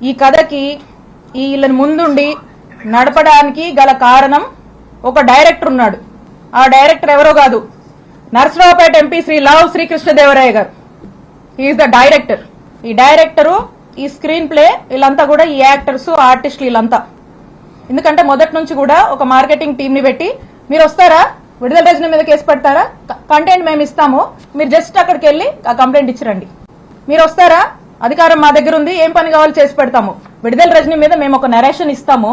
ఈ కథకి వీళ్ళని ముందుండి నడపడానికి గల కారణం ఒక డైరెక్టర్ ఉన్నాడు. ఆ డైరెక్టర్ ఎవరో కాదు, నర్సరావుపేట ఎంపీ శ్రీ లావు శ్రీకృష్ణదేవరాయ గారు. Is the director. ఈ డైరెక్టరు, ఈ స్క్రీన్ ప్లే, వీళ్ళంతా కూడా ఈ యాక్టర్స్, ఆర్టిస్టులు వీళ్ళంతా. ఎందుకంటే మొదటి నుంచి కూడా ఒక మార్కెటింగ్ టీమ్ ని పెట్టి, మీరు వస్తారా, విడుదల రజనీ మీద కేసు పెడతారా, కంటెంట్ మేము ఇస్తాము, మీరు జస్ట్ అక్కడికి వెళ్ళి ఆ కంప్లైంట్ ఇచ్చిరండి, మీరు వస్తారా, అధికారం మా దగ్గర ఉంది, ఏం పని కావాలో చేసి పెడతాము, విడుదల రజనీ మీద మేము ఒక నరేషన్ ఇస్తాము,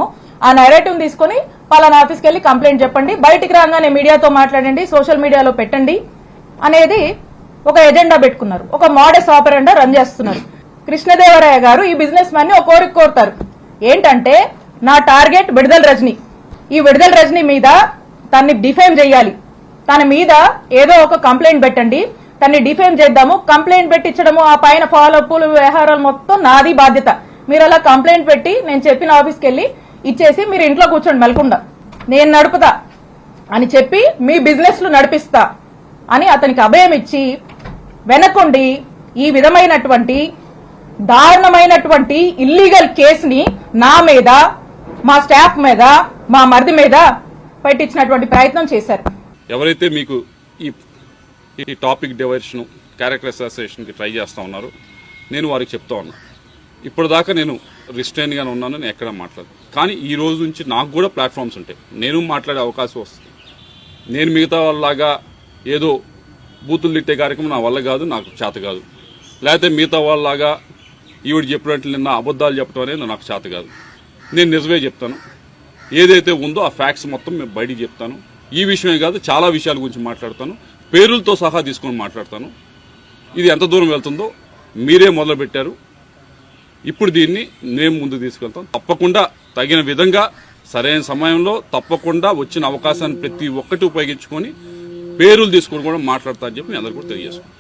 ఆ నరేటివ్ తీసుకుని పలానా ఆఫీస్కి వెళ్ళి కంప్లైంట్ చెప్పండి, బయటికి రాగానే మీడియాతో మాట్లాడండి, సోషల్ మీడియాలో పెట్టండి అనేది ఒక ఎజెండా పెట్టుకున్నారు. ఒక మోడస్ ఆపరెండా రన్ చేస్తున్నారు. కృష్ణదేవరాయ గారు ఈ బిజినెస్ మ్యాన్ ని ఒక కోరిక కోరుతారు. ఏంటంటే, నా టార్గెట్ విడుదల రజనీ. ఈ విడుదల రజనీ మీద తన్ని డిఫేమ్ చేయాలి, తన మీద ఏదో ఒక కంప్లైంట్ పెట్టండి, తన్ని డిఫేమ్ చేద్దాము, కంప్లైంట్ పెట్టించడము, ఆ పైన ఫాలోఅప్లు వ్యవహారాలు మొత్తం నాది బాధ్యత. మీరు అలా కంప్లైంట్ పెట్టి నేను చెప్పిన ఆఫీస్కి వెళ్ళి ఇచ్చేసి మీరు ఇంట్లో కూర్చోండి మెలకుండా, నేను నడుపుతా అని చెప్పి మీ బిజినెస్లు నడిపిస్తా అని అతనికి అభయం ఇచ్చి వెనకుండి ఈ విధమైనటువంటి దారుణమైనటువంటి ఇల్లీగల్ కేసుని నా మీద, మా స్టాఫ్ మీద, మా మరిది మీద పెట్టించినటువంటి ప్రయత్నం చేశారు. ఎవరైతే మీకు ఈ టాపిక్ డైవర్షన్, క్యారెక్టర్ అసోసియేషన్ కి ట్రై చేస్తా ఉన్నారు, నేను వారికి చెప్తా ఉన్నా, ఇప్పటిదాకా నేను రిస్ట్రైన్ గానే ఉన్నాను, నేను ఎక్కడ మాట్లాడను. కానీ ఈ రోజు నుంచి నాకు కూడా ప్లాట్ఫామ్స్ ఉంటాయి, నేను మాట్లాడే అవకాశం వస్తుంది. నేను మిగతా వాళ్ళలాగా ఏదో బూతులు తిట్టే కార్యక్రమం నా వల్ల కాదు, నాకు చేత కాదు. లేకపోతే మిగతా వాళ్ళలాగా ఈవిడ చెప్పినట్టు నిన్న అబద్ధాలు చెప్పడం అనేది నాకు చేత కాదు. నేను నిజమే చెప్తాను, ఏదైతే ఉందో ఆ ఫ్యాక్ట్స్ మొత్తం మేము బయటికి చెప్తాను. ఈ విషయమే కాదు, చాలా విషయాల గురించి మాట్లాడతాను, పేరులతో సహా తీసుకొని మాట్లాడతాను. ఇది ఎంత దూరం వెళ్తుందో మీరే మొదలుపెట్టారు, ఇప్పుడు దీన్ని మేము ముందు తీసుకెళ్తాం. తప్పకుండా తగిన విధంగా సరైన సమయంలో తప్పకుండా వచ్చిన అవకాశాన్ని ప్రతి ఒక్కటి ఉపయోగించుకొని పేరులు తీసుకొని కూడా మాట్లాడతా అని చెప్పి మీ అందరూ కూడా తెలియజేసుకుంటాం.